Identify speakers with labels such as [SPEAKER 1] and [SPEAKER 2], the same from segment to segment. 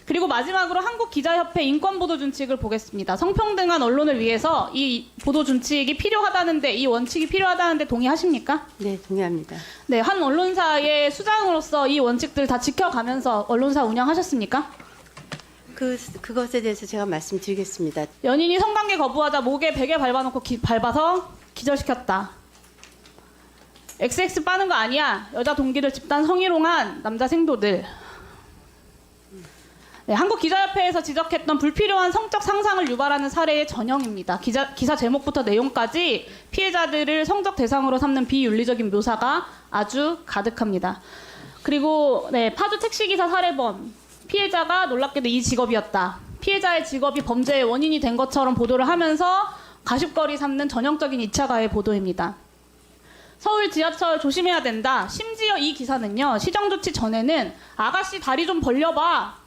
[SPEAKER 1] 그리고 마지막으로 한국기자협회 인권보도준칙을 보겠습니다. 성평등한 언론을 위해서 이 보도준칙이 필요하다는데, 이 원칙이 필요하다는데 동의하십니까?
[SPEAKER 2] 네, 동의합니다.
[SPEAKER 1] 네, 한 언론사의 수장으로서 이 원칙들 다 지켜가면서 언론사 운영하셨습니까?
[SPEAKER 2] 그것에 대해서 제가 말씀드리겠습니다.
[SPEAKER 1] 연인이 성관계 거부하자 목에 베개 밟아놓고 밟아서 기절시켰다. XX 빠는 거 아니야. 여자 동기들 집단 성희롱한 남자 생도들. 네, 한국기자협회에서 지적했던 불필요한 성적 상상을 유발하는 사례의 전형입니다. 기사 제목부터 내용까지 피해자들을 성적 대상으로 삼는 비윤리적인 묘사가 아주 가득합니다. 그리고 네, 파주 택시기사 살해범. 피해자가 놀랍게도 이 직업이었다. 피해자의 직업이 범죄의 원인이 된 것처럼 보도를 하면서 가십거리 삼는 전형적인 2차 가해 보도입니다. 서울 지하철 조심해야 된다. 심지어 이 기사는요, 시정 조치 전에는 아가씨 다리 좀 벌려봐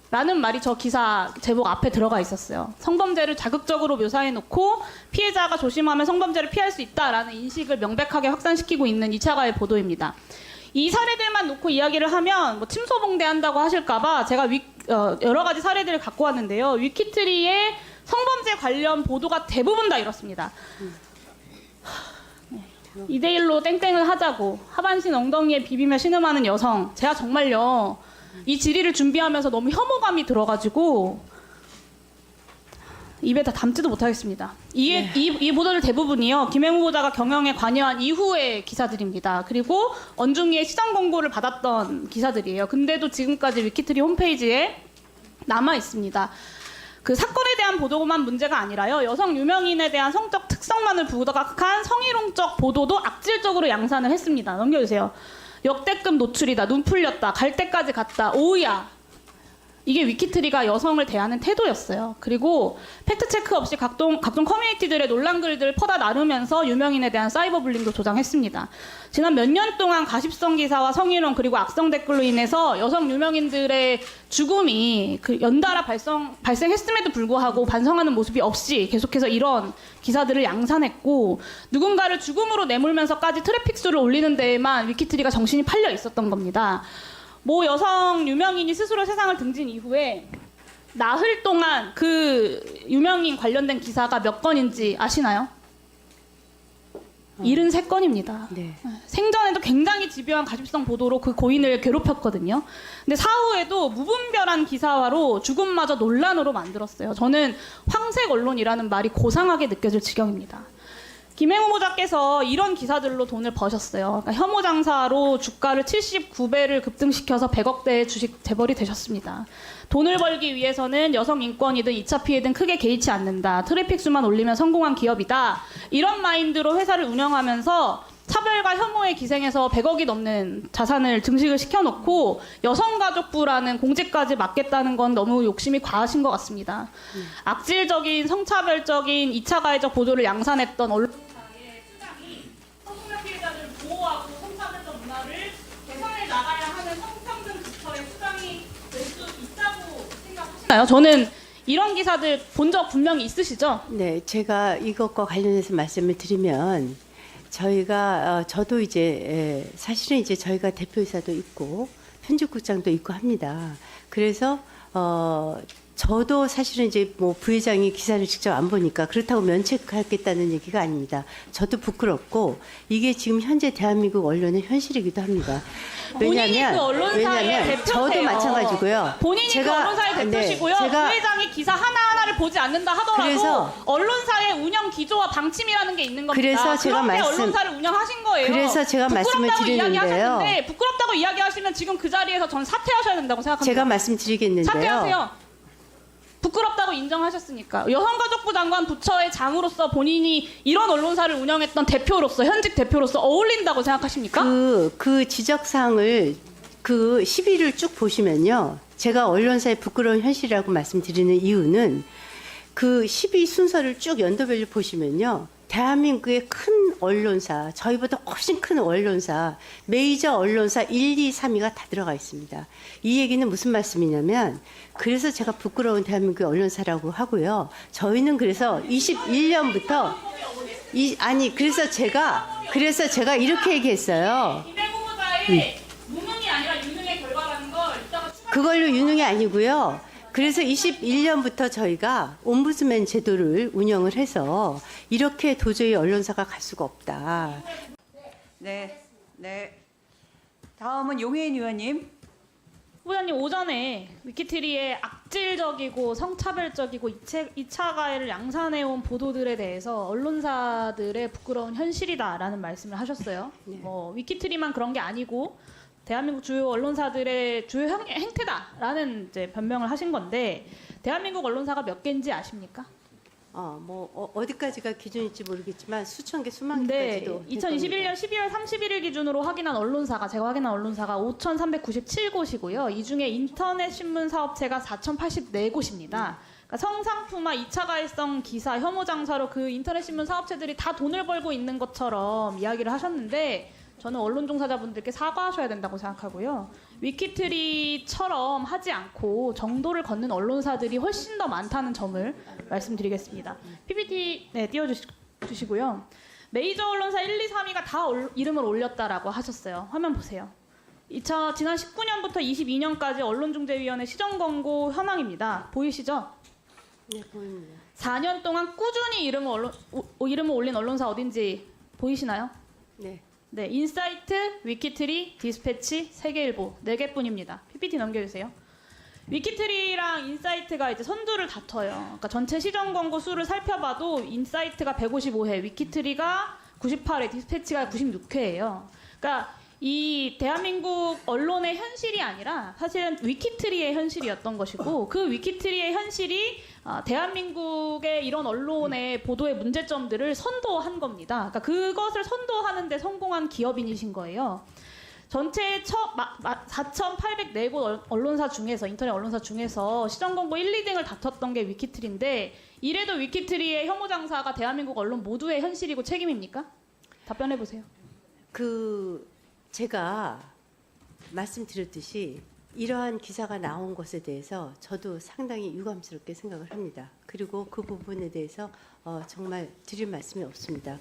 [SPEAKER 1] 라는 말이 저 기사 제목 앞에 들어가 있었어요. 성범죄를 자극적으로 묘사해놓고 피해자가 조심하면 성범죄를 피할 수 있다라는 인식을 명백하게 확산시키고 있는 2차 가해 보도입니다. 이 사례들만 놓고 이야기를 하면 뭐 침소봉대한다고 하실까봐 제가 여러 가지 사례들을 갖고 왔는데요. 위키트리에 성범죄 관련 보도가 대부분 다 이렇습니다. 2대1로 땡땡을 하자고 하반신 엉덩이에 비비며 신음하는 여성. 제가 정말요, 이 질의를 준비하면서 너무 혐오감이 들어가지고 입에 다 담지도 못하겠습니다. 이 보도들 대부분이요, 김행 후보자가 경영에 관여한 이후의 기사들입니다. 그리고 언중이의 시장 공고를 받았던 기사들이에요. 근데도 지금까지 위키트리 홈페이지에 남아 있습니다. 그 사건에 대한 보도만 문제가 아니라요, 여성 유명인에 대한 성적 특성만을 부각한 성희롱적 보도도 악질적으로 양산을 했습니다. 넘겨주세요. 역대급 노출이다. 눈 풀렸다. 갈 때까지 갔다. 오우야. 이게 위키트리가 여성을 대하는 태도였어요. 그리고 팩트체크 없이 각종 커뮤니티들의 논란 글들을 퍼다 나르면서 유명인에 대한 사이버 불링도 조장했습니다. 지난 몇 년 동안 가십성 기사와 성희롱 그리고 악성 댓글로 인해서 여성 유명인들의 죽음이 연달아 발생했음에도 불구하고 반성하는 모습이 없이 계속해서 이런 기사들을 양산했고, 누군가를 죽음으로 내몰면서까지 트래픽 수를 올리는 데에만 위키트리가 정신이 팔려 있었던 겁니다. 모 여성 유명인이 스스로 세상을 등진 이후에 나흘 동안 그 유명인 관련된 기사가 몇 건인지 아시나요? 73건입니다.
[SPEAKER 2] 네.
[SPEAKER 1] 생전에도 굉장히 집요한 가십성 보도로 그 고인을 괴롭혔거든요. 근데 사후에도 무분별한 기사화로 죽음마저 논란으로 만들었어요. 저는 황색 언론이라는 말이 고상하게 느껴질 지경입니다. 김행 후보자께서 이런 기사들로 돈을 버셨어요. 그러니까 혐오 장사로 주가를 79배를 급등시켜서 100억대의 주식 재벌이 되셨습니다. 돈을 벌기 위해서는 여성 인권이든 2차 피해든 크게 개의치 않는다. 트래픽 수만 올리면 성공한 기업이다. 이런 마인드로 회사를 운영하면서 차별과 혐오에 기생해서 100억이 넘는 자산을 증식을 시켜놓고 여성가족부라는 공직까지 맡겠다는 건 너무 욕심이 과하신 것 같습니다. 악질적인 성차별적인 2차 가해적 보도를 양산했던 언론사의 수장이 성폭력 피해자들을 보호하고 성차별적 문화를 개선해 나가야 하는 성평등 부처의 수장이 될 수 있다고 생각하시나요? 저는 이런 기사들 본 적 분명히 있으시죠?
[SPEAKER 2] 네, 제가 이것과 관련해서 말씀을 드리면, 저도 이제 사실은 이제 저희가 대표이사도 있고 편집국장도 있고 합니다. 그래서 저도 사실은 이제 뭐 부회장이 기사를 직접 안 보니까 그렇다고 면책하겠다는 얘기가 아닙니다. 저도 부끄럽고 이게 지금 현재 대한민국 언론의 현실이기도 합니다.
[SPEAKER 1] 본인이 그 언론사의 대표세요.
[SPEAKER 2] 저도 마찬가지고요.
[SPEAKER 1] 본인이 그 언론사의 대표시고요. 부회장이 기사 하나하나를 보지 않는다 하더라도 언론사의 운영 기조와 방침이라는 게 있는 겁니다.
[SPEAKER 2] 그래서 제가
[SPEAKER 1] 그런 게 언론사를 운영하신 거예요.
[SPEAKER 2] 그래서 제가 말씀을 드리는데요.
[SPEAKER 1] 부끄럽다고 이야기하시면 지금 그 자리에서 전 사퇴하셔야 된다고 생각합니다.
[SPEAKER 2] 제가 말씀드리겠는데요.
[SPEAKER 1] 사퇴하세요. 부끄럽다고 인정하셨으니까. 여성가족부 장관 부처의 장으로서 본인이 이런 언론사를 운영했던 대표로서, 현직 대표로서 어울린다고 생각하십니까?
[SPEAKER 2] 그 지적사항을 그 시비를 쭉 보시면요, 제가 언론사의 부끄러운 현실이라고 말씀드리는 이유는 그 시비 순서를 쭉 연도별로 보시면요, 대한민국의 큰 언론사, 저희보다 훨씬 큰 언론사, 메이저 언론사 1, 2, 3위가 다 들어가 있습니다. 이 얘기는 무슨 말씀이냐면, 그래서 제가 부끄러운 대한민국의 언론사라고 하고요. 저희는 그래서 21년부터 그래서 제가 이렇게 얘기했어요.
[SPEAKER 1] 김행 후보자의 무능이 아니라 유능의 결과라는 걸 이따가
[SPEAKER 2] 그걸로 유능이 아니고요. 그래서 21년부터 저희가 옴부드맨 제도를 운영을 해서 이렇게 도저히 언론사가 갈 수가 없다.
[SPEAKER 3] 네. 다음은 용혜인 의원님.
[SPEAKER 1] 후보자님 오전에 위키트리의 악질적이고 성차별적이고 2차 가해를 양산해온 보도들에 대해서 언론사들의 부끄러운 현실이다라는 말씀을 하셨어요.
[SPEAKER 2] 네.
[SPEAKER 1] 위키트리만 그런 게 아니고 대한민국 주요 언론사들의 주요 행태다라는 이제 변명을 하신 건데 대한민국 언론사가 몇 개인지 아십니까?
[SPEAKER 2] 어디까지가 기준일지 모르겠지만 수천 개, 수만
[SPEAKER 1] 네,
[SPEAKER 2] 개까지도.
[SPEAKER 1] 2021년 12월 31일 기준으로 확인한 언론사가 제가 확인한 언론사가 5,397곳이고요. 이 중에 인터넷 신문 사업체가 4,084곳입니다. 그러니까 성상품화 2차 가해성 기사 혐오 장사로 그 인터넷 신문 사업체들이 다 돈을 벌고 있는 것처럼 이야기를 하셨는데 저는 언론 종사자분들께 사과하셔야 된다고 생각하고요. 위키트리처럼 하지 않고 정도를 걷는 언론사들이 훨씬 더 많다는 점을 말씀드리겠습니다. PPT 띄워주시고요. 메이저 언론사 1, 2, 3위가 다 이름을 올렸다라고 하셨어요. 화면 보세요. 지난 19년부터 22년까지 언론중재위원회 시정권고 현황입니다. 보이시죠?
[SPEAKER 2] 네, 보입니다.
[SPEAKER 1] 4년 동안 꾸준히 이름을 올린 언론사 어딘지 보이시나요?
[SPEAKER 2] 네.
[SPEAKER 1] 네, 인사이트, 위키트리, 디스패치, 세계일보 4개뿐입니다. PPT 넘겨주세요. 위키트리랑 인사이트가 이제 선두를 다퉈요. 그러니까 전체 시정 권고 수를 살펴봐도 인사이트가 155회, 위키트리가 98회, 디스패치가 96회예요. 그러니까 이 대한민국 언론의 현실이 아니라 사실은 위키트리의 현실이었던 것이고 그 위키트리의 현실이 대한민국의 이런 언론의 보도의 문제점들을 선도한 겁니다. 그러니까 그것을 선도하는 데 성공한 기업인이신 거예요. 전체 4,804곳 언론사 중에서 인터넷 언론사 중에서 시정권고 1, 2등을 다퉜던 게 위키트리인데 이래도 위키트리의 혐오 장사가 대한민국 언론 모두의 현실이고 책임입니까? 답변해 보세요.
[SPEAKER 2] 제가 말씀드렸듯이 이러한 기사가 나온 것에 대해서 저도 상당히 유감스럽게 생각을 합니다. 그리고 그 부분에 대해서 정말 드릴 말씀이 없습니다.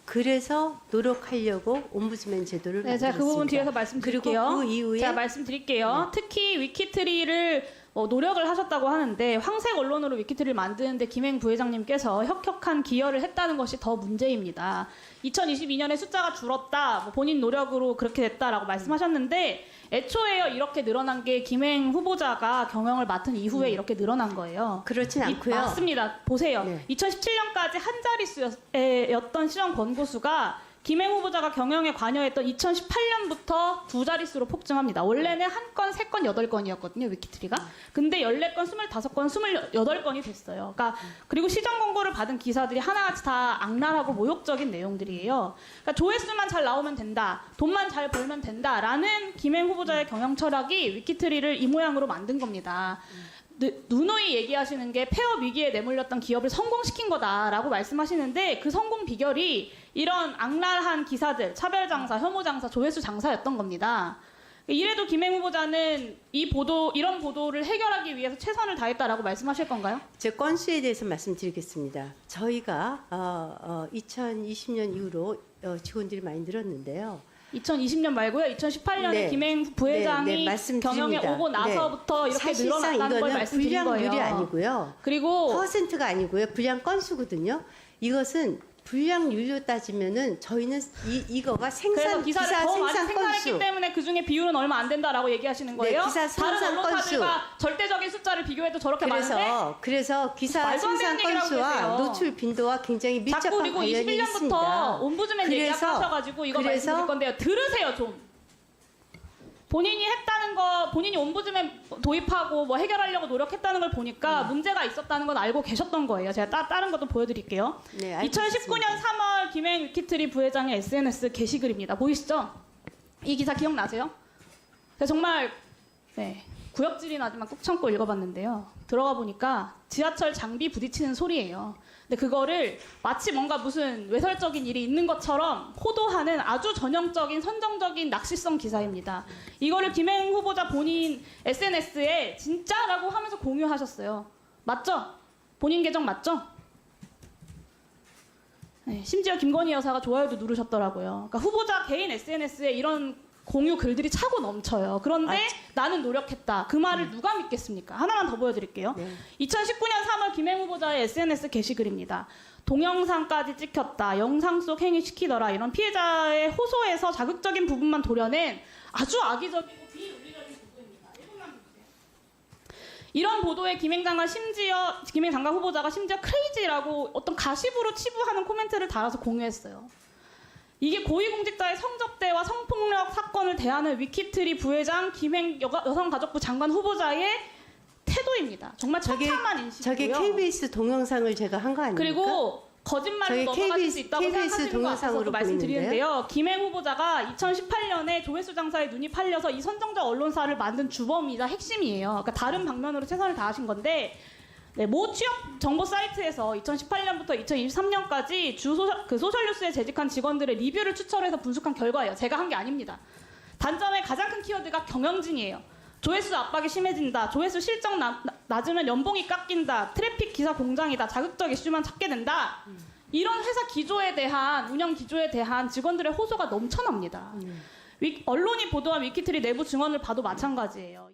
[SPEAKER 2] 그래서 노력하려고 옴부드맨 제도를
[SPEAKER 1] 네,
[SPEAKER 2] 만들었습니다.
[SPEAKER 1] 제가 그 부분 뒤에서 말씀드릴게요.
[SPEAKER 2] 그리고 그 이후에
[SPEAKER 1] 제가 말씀드릴게요. 특히 위키트리를 노력을 하셨다고 하는데 황색 언론으로 위키트리를 만드는데 김행 부회장님께서 혁혁한 기여를 했다는 것이 더 문제입니다. 2022년에 숫자가 줄었다, 본인 노력으로 그렇게 됐다라고 말씀하셨는데 애초에요 이렇게 늘어난 게 김행 후보자가 경영을 맡은 이후에 이렇게 늘어난 거예요.
[SPEAKER 2] 그렇진 않고요.
[SPEAKER 1] 맞습니다. 보세요.
[SPEAKER 2] 네.
[SPEAKER 1] 2017년까지 한 자릿수였던 시정 권고수가 김행 후보자가 경영에 관여했던 2018년부터 두 자릿수로 폭증합니다. 원래는 한 건, 3건, 8건이었거든요, 위키트리가. 근데 14건, 25건, 28건이 됐어요. 그러니까 그리고 시정 권고를 받은 기사들이 하나같이 다 악랄하고 모욕적인 내용들이에요. 그러니까 조회수만 잘 나오면 된다, 돈만 잘 벌면 된다라는 김행 후보자의 경영 철학이 위키트리를 이 모양으로 만든 겁니다. 누누이 얘기하시는 게 폐업 위기에 내몰렸던 기업을 성공시킨 거다라고 말씀하시는데 그 성공 비결이 이런 악랄한 기사들, 차별 장사, 혐오 장사, 조회수 장사였던 겁니다. 이래도 김행 후보자는 이런 보도를 해결하기 위해서 최선을 다했다라고 말씀하실 건가요?
[SPEAKER 2] 제 건수에 대해서 말씀드리겠습니다. 저희가 2020년 이후로 직원들이 많이 늘었는데요.
[SPEAKER 1] 2020년 말고요. 2018년에
[SPEAKER 2] 네.
[SPEAKER 1] 김행 부회장이
[SPEAKER 2] 말씀드립니다.
[SPEAKER 1] 경영에 오고 나서부터 이렇게 늘어났다는 걸 말씀드린 거예요.
[SPEAKER 2] 불량률이 아니고요.
[SPEAKER 1] 그리고
[SPEAKER 2] 퍼센트가 아니고요. 불량 건수거든요. 이것은 불량률로 따지면은 저희는 이거가
[SPEAKER 1] 그래서 기사를 더 많이
[SPEAKER 2] 생산
[SPEAKER 1] 생산했기
[SPEAKER 2] 건수.
[SPEAKER 1] 때문에 그 중에 비율은 얼마 안 된다라고 얘기하시는 거예요?
[SPEAKER 2] 네, 기사
[SPEAKER 1] 다른
[SPEAKER 2] 생산
[SPEAKER 1] 언론사들과 절대적인 숫자를 비교해도 저렇게 많은데
[SPEAKER 2] 그래서 기사
[SPEAKER 1] 말도 안
[SPEAKER 2] 생산
[SPEAKER 1] 되는 얘기를 하고
[SPEAKER 2] 건수와
[SPEAKER 1] 계세요.
[SPEAKER 2] 노출 빈도와 굉장히 밀접한
[SPEAKER 1] 자꾸 그리고
[SPEAKER 2] 관련이
[SPEAKER 1] 21년부터
[SPEAKER 2] 있습니다.
[SPEAKER 1] 옴부드맨 얘기하셔가지고 이거 말씀드릴 건데요. 들으세요 좀. 본인이 했다는 거, 본인이 옴부드맨 도입하고 뭐 해결하려고 노력했다는 걸 보니까 문제가 있었다는 건 알고 계셨던 거예요. 제가 다른 것도 보여드릴게요.
[SPEAKER 2] 네, 알고
[SPEAKER 1] 2019년 3월 김행 위키트리 부회장의 SNS 게시글입니다. 보이시죠? 이 기사 기억나세요? 제가 정말 구역질이 나지만 꾹 참고 읽어봤는데요. 들어가 보니까 지하철 장비 부딪히는 소리예요. 근데 그거를 마치 뭔가 무슨 외설적인 일이 있는 것처럼 호도하는 아주 전형적인 선정적인 낚시성 기사입니다. 이거를 김행 후보자 본인 SNS에 진짜라고 하면서 공유하셨어요. 맞죠? 본인 계정 맞죠? 네, 심지어 김건희 여사가 좋아요도 누르셨더라고요. 그러니까 후보자 개인 SNS에 이런 공유 글들이 차고 넘쳐요. 그런데 나는 노력했다. 그 말을 누가 믿겠습니까? 하나만 더 보여드릴게요. 2019년 3월 김행 후보자의 SNS 게시글입니다. 동영상까지 찍혔다. 영상 속 행위 시키더라. 이런 피해자의 호소에서 자극적인 부분만 도려낸 아주 악의적이고 비윤리적인 보도입니다. 1분만 보세요. 이런 보도에 김행 장관 후보자가 심지어 크레이지라고 어떤 가십으로 치부하는 코멘트를 달아서 공유했어요. 이게 고위공직자의 성접대와 성폭력 사건을 대하는 위키트리 부회장 김행 여성가족부 장관 후보자의 태도입니다. 정말 처참한 인식이고요.
[SPEAKER 2] 저게 KBS 동영상을 제가 한 거 아닙니까?
[SPEAKER 1] 그리고 거짓말로
[SPEAKER 2] 저희
[SPEAKER 1] 넘어가실 수 있다고
[SPEAKER 2] KBS
[SPEAKER 1] 생각하시는 거
[SPEAKER 2] 동영상으로
[SPEAKER 1] 같아서 말씀드리는데요. 김행 후보자가 2018년에 조회수 장사에 눈이 팔려서 이 선정적 언론사를 만든 주범이자 핵심이에요. 그러니까 다른 방면으로 최선을 다하신 건데 모 취업 정보 사이트에서 2018년부터 2023년까지 소셜뉴스에 재직한 직원들의 리뷰를 추천해서 분석한 결과예요. 제가 한 게 아닙니다. 단점의 가장 큰 키워드가 경영진이에요. 조회수 압박이 심해진다. 조회수 실적 낮으면 연봉이 깎인다. 트래픽 기사 공장이다. 자극적 이슈만 찾게 된다. 이런 회사 기조에 대한 운영 기조에 대한 직원들의 호소가 넘쳐납니다. 언론이 보도한 위키트리 내부 증언을 봐도 마찬가지예요.